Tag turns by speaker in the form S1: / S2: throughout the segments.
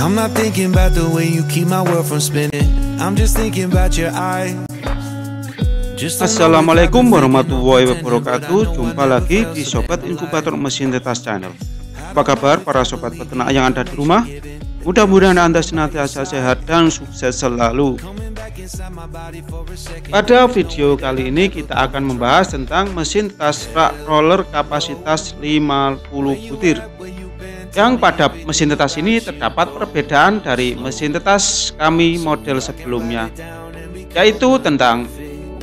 S1: I'm not thinking about the way you keep my world from spinning. I'm just thinking about your eyes.
S2: Assalamualaikum warahmatullahi wabarakatuh. Jumpa lagi di Sobat Inkubator Mesin Tetas Channel. Apa kabar para sobat peternak yang ada di rumah? Mudah-mudahan Anda senantiasa sehat dan sukses selalu. Pada video kali ini kita akan membahas tentang mesin tetas rak roller kapasitas 50 butir. Yang pada mesin tetas ini terdapat perbedaan dari mesin tetas kami model sebelumnya, yaitu tentang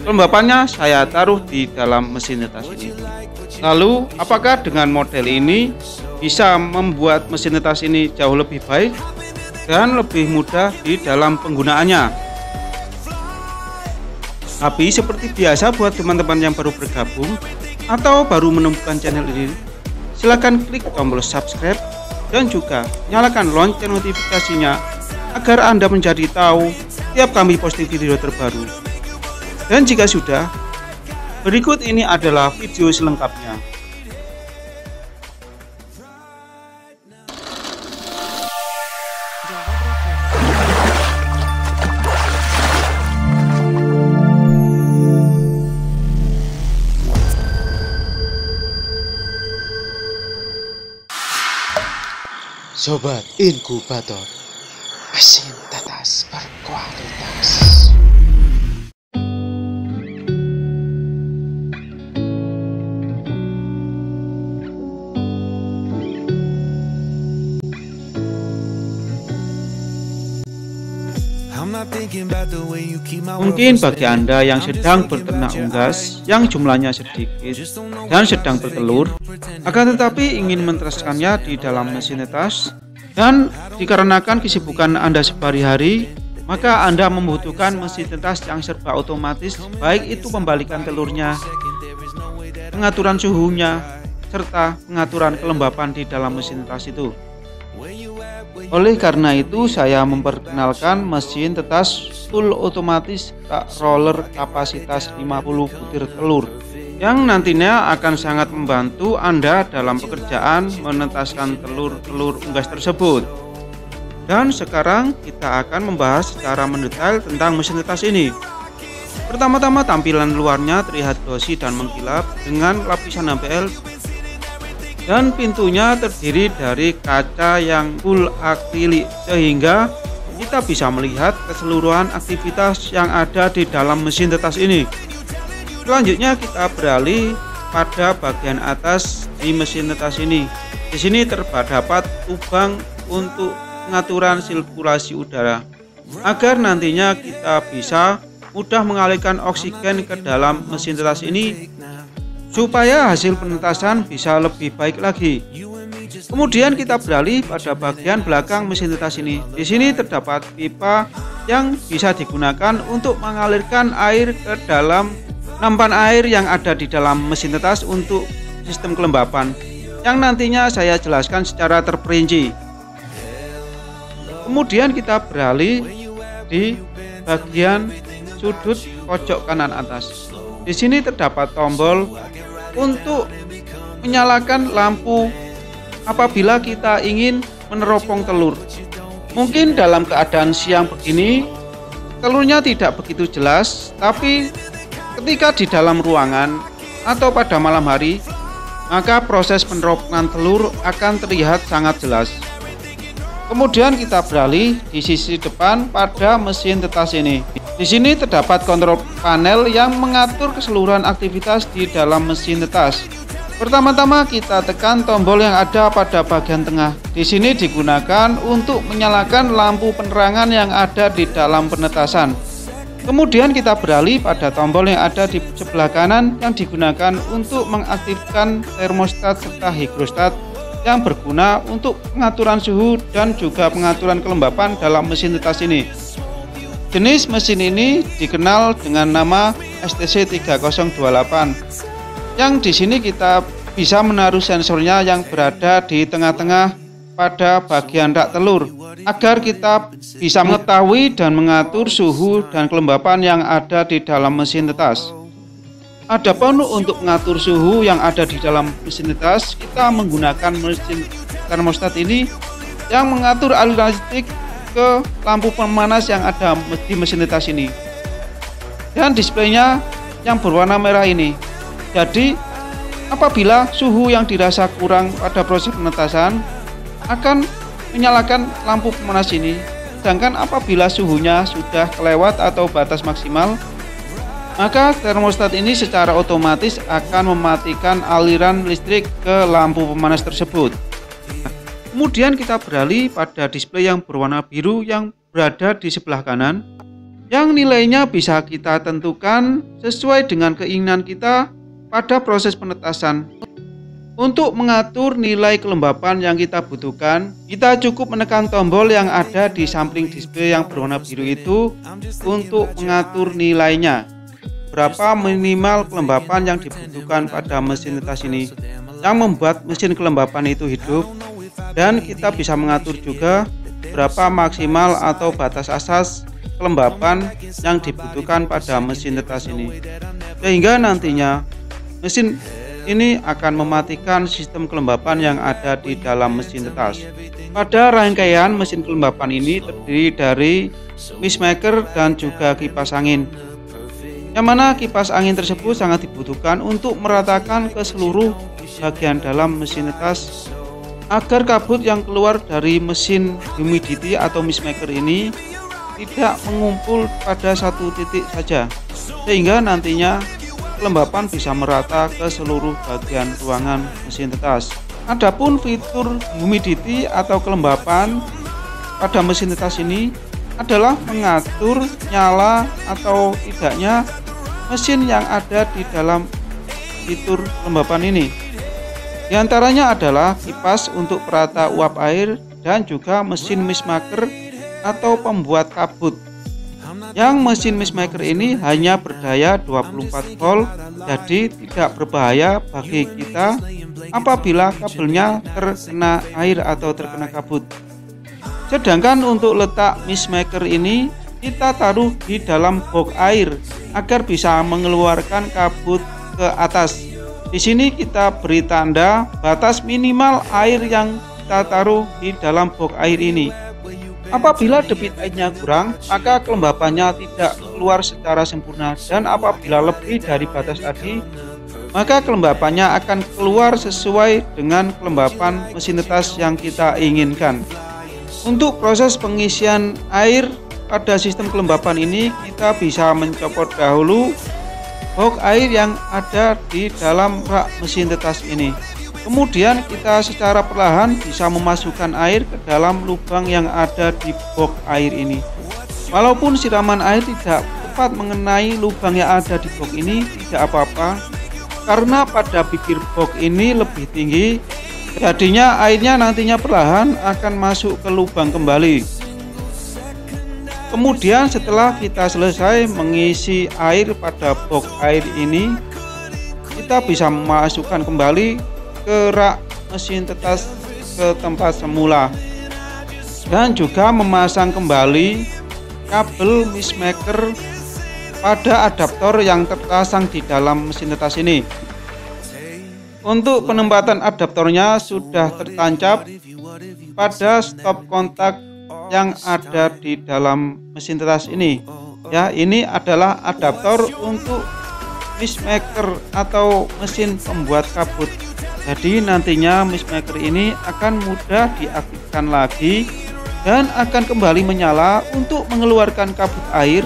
S2: kelembapannya saya taruh di dalam mesin tetas ini. Lalu apakah dengan model ini bisa membuat mesin tetas ini jauh lebih baik dan lebih mudah di dalam penggunaannya? Tapi seperti biasa, buat teman-teman yang baru bergabung atau baru menemukan channel ini, silahkan klik tombol subscribe dan juga nyalakan lonceng notifikasinya agar Anda menjadi tahu tiap kami posting video terbaru. Dan jika sudah, berikut ini adalah video selengkapnya.
S3: Sobat Inkubator, mesin tetas berkualitas.
S2: Mungkin bagi Anda yang sedang berternak unggas yang jumlahnya sedikit dan sedang bertelur, akan tetapi ingin menetaskannya di dalam mesin tetas, dan dikarenakan kesibukan Anda sehari-hari, maka Anda membutuhkan mesin tetas yang serba otomatis, baik itu pembalikan telurnya, pengaturan suhunya, serta pengaturan kelembapan di dalam mesin tetas itu. Oleh karena itu, saya memperkenalkan mesin tetas full otomatis rak roller kapasitas 50 butir telur, yang nantinya akan sangat membantu Anda dalam pekerjaan menetaskan telur-telur unggas tersebut. Dan sekarang kita akan membahas secara mendetail tentang mesin tetas ini. Pertama-tama, tampilan luarnya terlihat glossy dan mengkilap dengan lapisan HPL, dan pintunya terdiri dari kaca yang full akrilik, sehingga kita bisa melihat keseluruhan aktivitas yang ada di dalam mesin tetas ini. Selanjutnya kita beralih pada bagian atas di mesin tetas ini. Di sini terdapat lubang untuk pengaturan sirkulasi udara, agar nantinya kita bisa mudah mengalirkan oksigen ke dalam mesin tetas ini, supaya hasil penetasan bisa lebih baik lagi. Kemudian kita beralih pada bagian belakang mesin tetas ini. Di sini terdapat pipa yang bisa digunakan untuk mengalirkan air ke dalam nampan air yang ada di dalam mesin tetas untuk sistem kelembapan, yang nantinya saya jelaskan secara terperinci. Kemudian kita beralih di bagian sudut pojok kanan atas. Di sini terdapat tombol untuk menyalakan lampu apabila kita ingin meneropong telur. Mungkin dalam keadaan siang begini telurnya tidak begitu jelas, tapi ketika di dalam ruangan atau pada malam hari, maka proses peneropongan telur akan terlihat sangat jelas. Kemudian kita beralih di sisi depan pada mesin tetas ini. Di sini terdapat kontrol panel yang mengatur keseluruhan aktivitas di dalam mesin tetas. Pertama-tama kita tekan tombol yang ada pada bagian tengah. Di sini digunakan untuk menyalakan lampu penerangan yang ada di dalam penetasan. Kemudian kita beralih pada tombol yang ada di sebelah kanan yang digunakan untuk mengaktifkan termostat serta higrostat yang berguna untuk pengaturan suhu dan juga pengaturan kelembapan dalam mesin tetas ini. Jenis mesin ini dikenal dengan nama STC 3028, yang di sini kita bisa menaruh sensornya yang berada di tengah-tengah pada bagian rak telur, agar kita bisa mengetahui dan mengatur suhu dan kelembapan yang ada di dalam mesin tetas. Adapun untuk mengatur suhu yang ada di dalam mesin tetas, kita menggunakan mesin termostat ini yang mengatur aliran listrik ke lampu pemanas yang ada di mesin tetas ini. Dan displaynya yang berwarna merah ini. Jadi apabila suhu yang dirasa kurang pada proses penetasan akan menyalakan lampu pemanas ini. Sedangkan apabila suhunya sudah kelewat atau batas maksimal, maka termostat ini secara otomatis akan mematikan aliran listrik ke lampu pemanas tersebut. Kemudian kita beralih pada display yang berwarna biru yang berada di sebelah kanan, yang nilainya bisa kita tentukan sesuai dengan keinginan kita pada proses penetasan. Untuk mengatur nilai kelembapan yang kita butuhkan, kita cukup menekan tombol yang ada di samping display yang berwarna biru itu untuk mengatur nilainya. Berapa minimal kelembapan yang dibutuhkan pada mesin tetas ini yang membuat mesin kelembapan itu hidup, dan kita bisa mengatur juga berapa maksimal atau batas asas kelembapan yang dibutuhkan pada mesin tetas ini, sehingga nantinya mesin ini akan mematikan sistem kelembapan yang ada di dalam mesin tetas. Pada rangkaian mesin kelembapan ini terdiri dari mist maker dan juga kipas angin, yang mana kipas angin tersebut sangat dibutuhkan untuk meratakan ke seluruh bagian dalam mesin tetas agar kabut yang keluar dari mesin humidity atau mist maker ini tidak mengumpul pada satu titik saja, sehingga nantinya kelembapan bisa merata ke seluruh bagian ruangan mesin tetas. Adapun fitur humidity atau kelembapan pada mesin tetas ini adalah mengatur nyala atau tidaknya mesin yang ada di dalam fitur kelembapan ini. Di antaranya adalah kipas untuk perata uap air dan juga mesin mist maker atau pembuat kabut. Yang mesin mist maker ini hanya berdaya 24 volt, jadi tidak berbahaya bagi kita apabila kabelnya terkena air atau terkena kabut. Sedangkan untuk letak mist maker ini kita taruh di dalam box air agar bisa mengeluarkan kabut ke atas. Di sini kita beri tanda batas minimal air yang kita taruh di dalam box air ini. Apabila debit airnya kurang, maka kelembapannya tidak keluar secara sempurna, dan apabila lebih dari batas tadi, maka kelembapannya akan keluar sesuai dengan kelembapan mesin tetas yang kita inginkan. Untuk proses pengisian air pada sistem kelembapan ini, kita bisa mencopot dahulu box air yang ada di dalam rak mesin tetas ini. Kemudian kita secara perlahan bisa memasukkan air ke dalam lubang yang ada di box air ini. Walaupun siraman air tidak tepat mengenai lubang yang ada di box ini, tidak apa-apa, karena pada bibir box ini lebih tinggi, jadinya airnya nantinya perlahan akan masuk ke lubang kembali. Kemudian setelah kita selesai mengisi air pada box air ini, kita bisa memasukkan kembali ke rak mesin tetas ke tempat semula, dan juga memasang kembali kabel mist maker pada adaptor yang terpasang di dalam mesin tetas ini. Untuk penempatan adaptornya sudah tertancap pada stop kontak yang ada di dalam mesin tetas ini. Ya, ini adalah adaptor untuk mist maker atau mesin pembuat kabut. Jadi nantinya mist maker ini akan mudah diaktifkan lagi dan akan kembali menyala untuk mengeluarkan kabut air.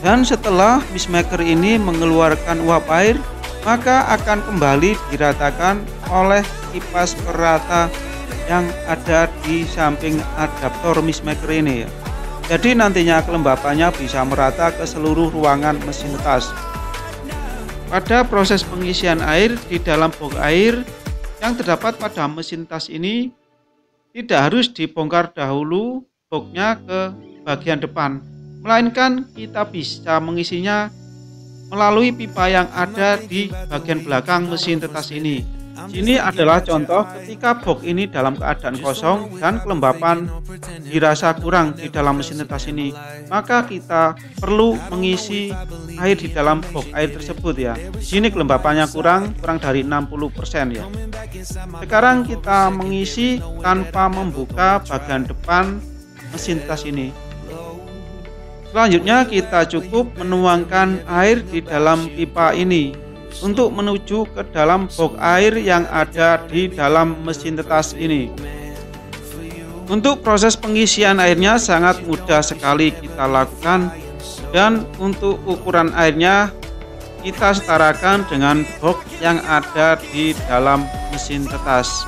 S2: Dan setelah mist maker ini mengeluarkan uap air, maka akan kembali diratakan oleh kipas perata yang ada di samping adaptor mist maker ini. Jadi nantinya kelembapannya bisa merata ke seluruh ruangan mesin tetas. Pada proses pengisian air di dalam box air yang terdapat pada mesin tas ini, tidak harus dibongkar dahulu boxnya ke bagian depan, melainkan kita bisa mengisinya melalui pipa yang ada di bagian belakang mesin tetas ini. Ini adalah contoh ketika box ini dalam keadaan kosong dan kelembapan dirasa kurang di dalam mesin tetas ini, maka kita perlu mengisi air di dalam box air tersebut ya. Di sini kelembapannya kurang dari 60% ya. Sekarang kita mengisi tanpa membuka bagian depan mesin tetas ini. Selanjutnya kita cukup menuangkan air di dalam pipa ini untuk menuju ke dalam box air yang ada di dalam mesin tetas ini. Untuk proses pengisian airnya sangat mudah sekali kita lakukan, dan untuk ukuran airnya kita setarakan dengan box yang ada di dalam mesin tetas.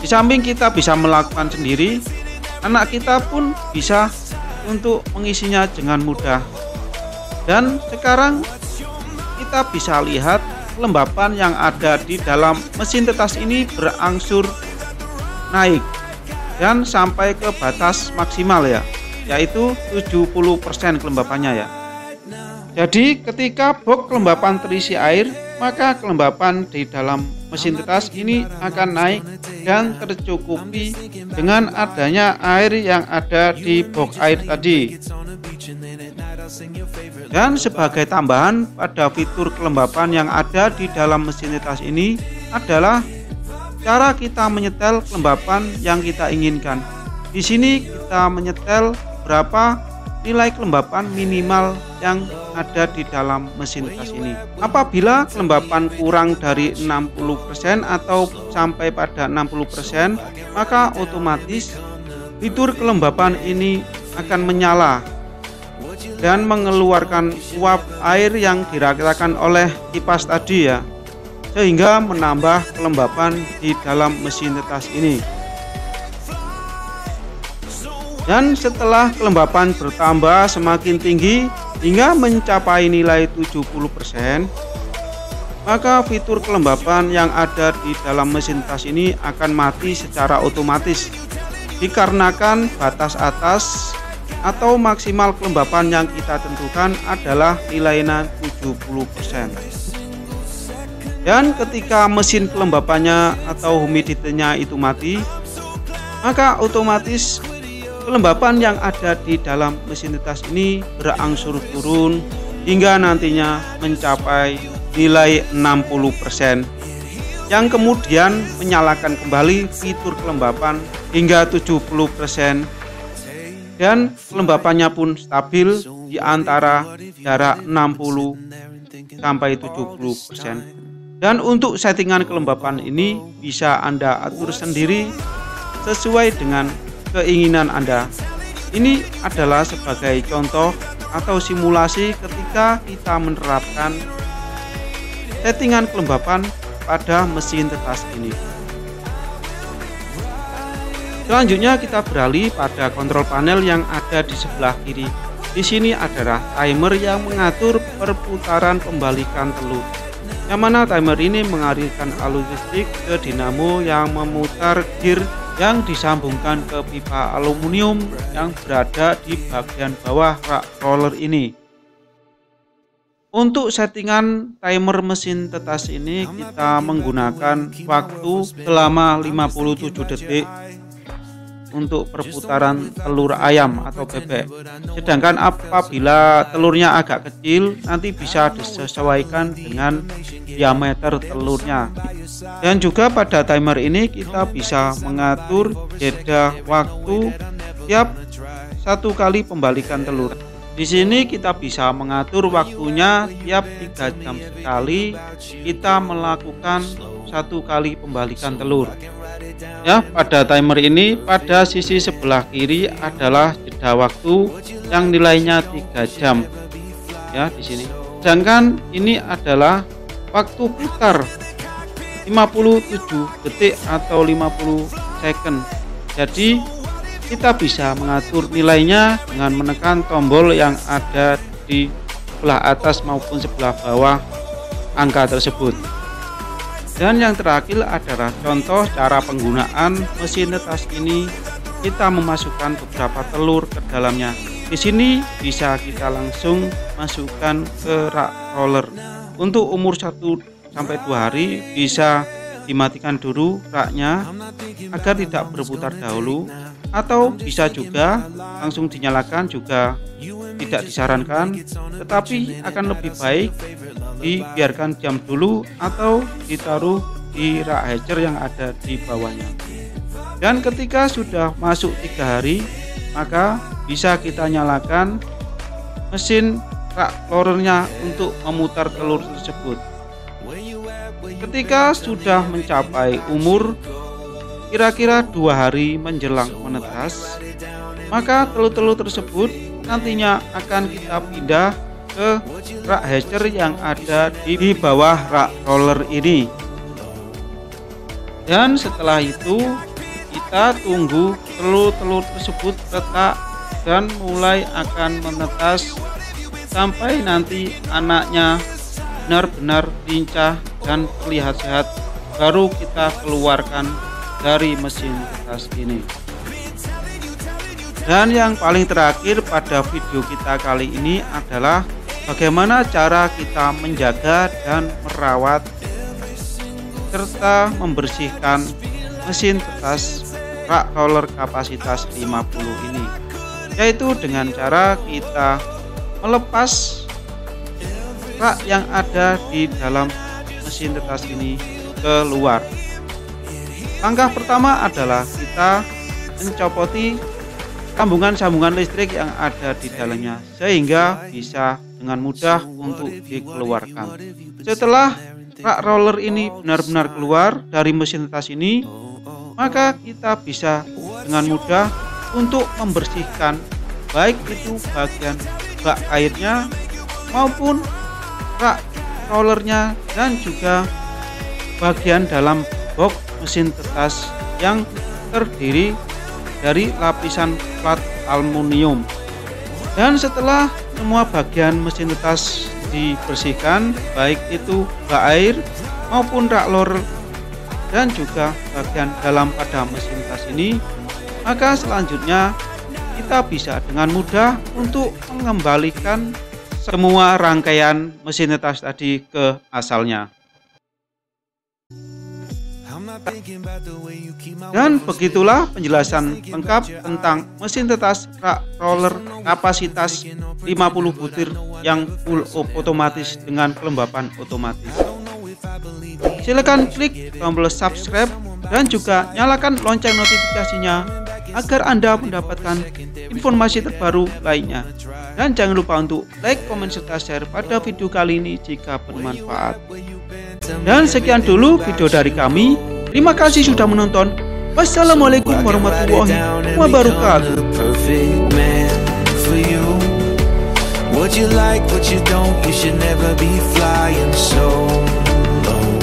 S2: Di samping kita bisa melakukan sendiri, anak kita pun bisa untuk mengisinya dengan mudah. Dan sekarang kita bisa lihat kelembapan yang ada di dalam mesin tetas ini berangsur naik dan sampai ke batas maksimal ya, yaitu 70% kelembapannya ya. Jadi ketika box kelembapan terisi air, maka kelembapan di dalam mesin tetas ini akan naik dan tercukupi dengan adanya air yang ada di box air tadi. Dan sebagai tambahan pada fitur kelembapan yang ada di dalam mesin tetas ini adalah cara kita menyetel kelembapan yang kita inginkan. Di sini kita menyetel berapa nilai kelembapan minimal yang ada di dalam mesin tetas ini. Apabila kelembapan kurang dari 60% atau sampai pada 60%, maka otomatis fitur kelembapan ini akan menyala dan mengeluarkan uap air yang dirasakan oleh kipas tadi ya, sehingga menambah kelembapan di dalam mesin tetas ini. Dan setelah kelembapan bertambah semakin tinggi hingga mencapai nilai 70%, maka fitur kelembapan yang ada di dalam mesin tetas ini akan mati secara otomatis, dikarenakan batas atas atau maksimal kelembapan yang kita tentukan adalah nilainya 70%. Dan ketika mesin kelembapannya atau humidity-nya itu mati, maka otomatis kelembapan yang ada di dalam mesin tetas ini berangsur turun hingga nantinya mencapai nilai 60%, yang kemudian menyalakan kembali fitur kelembapan hingga 70%, dan kelembapannya pun stabil di antara jarak 60 sampai 70%. Dan untuk settingan kelembapan ini bisa Anda atur sendiri sesuai dengan keinginan Anda. Ini adalah sebagai contoh atau simulasi ketika kita menerapkan settingan kelembapan pada mesin tetas ini. Selanjutnya kita beralih pada kontrol panel yang ada di sebelah kiri. Di sini adalah timer yang mengatur perputaran pembalikan telur, yang mana timer ini mengalirkan alur listrik ke dinamo yang memutar gear yang disambungkan ke pipa aluminium yang berada di bagian bawah rak roller ini. Untuk settingan timer mesin tetas ini kita menggunakan waktu selama 57 detik untuk perputaran telur ayam atau bebek. Sedangkan apabila telurnya agak kecil, nanti bisa disesuaikan dengan diameter telurnya. Dan juga pada timer ini kita bisa mengatur jeda waktu tiap satu kali pembalikan telur. Di sini kita bisa mengatur waktunya tiap 3 jam sekali kita melakukan satu kali pembalikan telur. Ya, pada timer ini pada sisi sebelah kiri adalah jeda waktu yang nilainya 3 jam. Ya, di sini. Sedangkan ini adalah waktu putar 57 detik atau 50 second. Jadi kita bisa mengatur nilainya dengan menekan tombol yang ada di sebelah atas maupun sebelah bawah angka tersebut. Dan yang terakhir adalah contoh cara penggunaan mesin tetas ini. Kita memasukkan beberapa telur ke dalamnya. Di sini bisa kita langsung masukkan ke rak roller. Untuk umur 1 sampai 2 hari bisa dimatikan dulu raknya agar tidak berputar dahulu, atau bisa juga langsung dinyalakan juga tidak disarankan, tetapi akan lebih baik dibiarkan diam dulu atau ditaruh di rak hatcher yang ada di bawahnya. Dan ketika sudah masuk 3 hari, maka bisa kita nyalakan mesin rak rollernya untuk memutar telur tersebut. Ketika sudah mencapai umur kira-kira 2 hari menjelang menetas, maka telur-telur tersebut nantinya akan kita pindah ke rak hatcher yang ada di bawah rak roller ini. Dan setelah itu kita tunggu telur-telur tersebut retak dan mulai akan menetas sampai nanti anaknya benar-benar lincah dan terlihat sehat, baru kita keluarkan dari mesin tetas ini. Dan yang paling terakhir pada video kita kali ini adalah bagaimana cara kita menjaga dan merawat serta membersihkan mesin tetas rak roller kapasitas 50 ini, yaitu dengan cara kita melepas rak yang ada di dalam mesin tetas ini keluar. Langkah pertama adalah kita mencopoti sambungan-sambungan listrik yang ada di dalamnya sehingga bisa dengan mudah untuk dikeluarkan. Setelah rak roller ini benar-benar keluar dari mesin tetas ini, maka kita bisa dengan mudah untuk membersihkan baik itu bagian bak airnya maupun rak rollernya dan juga bagian dalam box mesin tetas yang terdiri dari lapisan plat aluminium. Dan setelah semua bagian mesin tetas dibersihkan, baik itu bak air maupun rak roller dan juga bagian dalam pada mesin tetas ini, maka selanjutnya kita bisa dengan mudah untuk mengembalikan semua rangkaian mesin tetas tadi ke asalnya. Dan begitulah penjelasan lengkap tentang mesin tetas rak roller kapasitas 50 butir yang full otomatis dengan kelembapan otomatis. Silakan klik tombol subscribe dan juga nyalakan lonceng notifikasinya agar Anda mendapatkan informasi terbaru lainnya. Dan jangan lupa untuk like, komen, serta share pada video kali ini jika bermanfaat. Dan sekian dulu video dari kami. Terima kasih sudah menonton. Wassalamualaikum warahmatullahi wabarakatuh. What you like, what you don't, you should never be flying solo.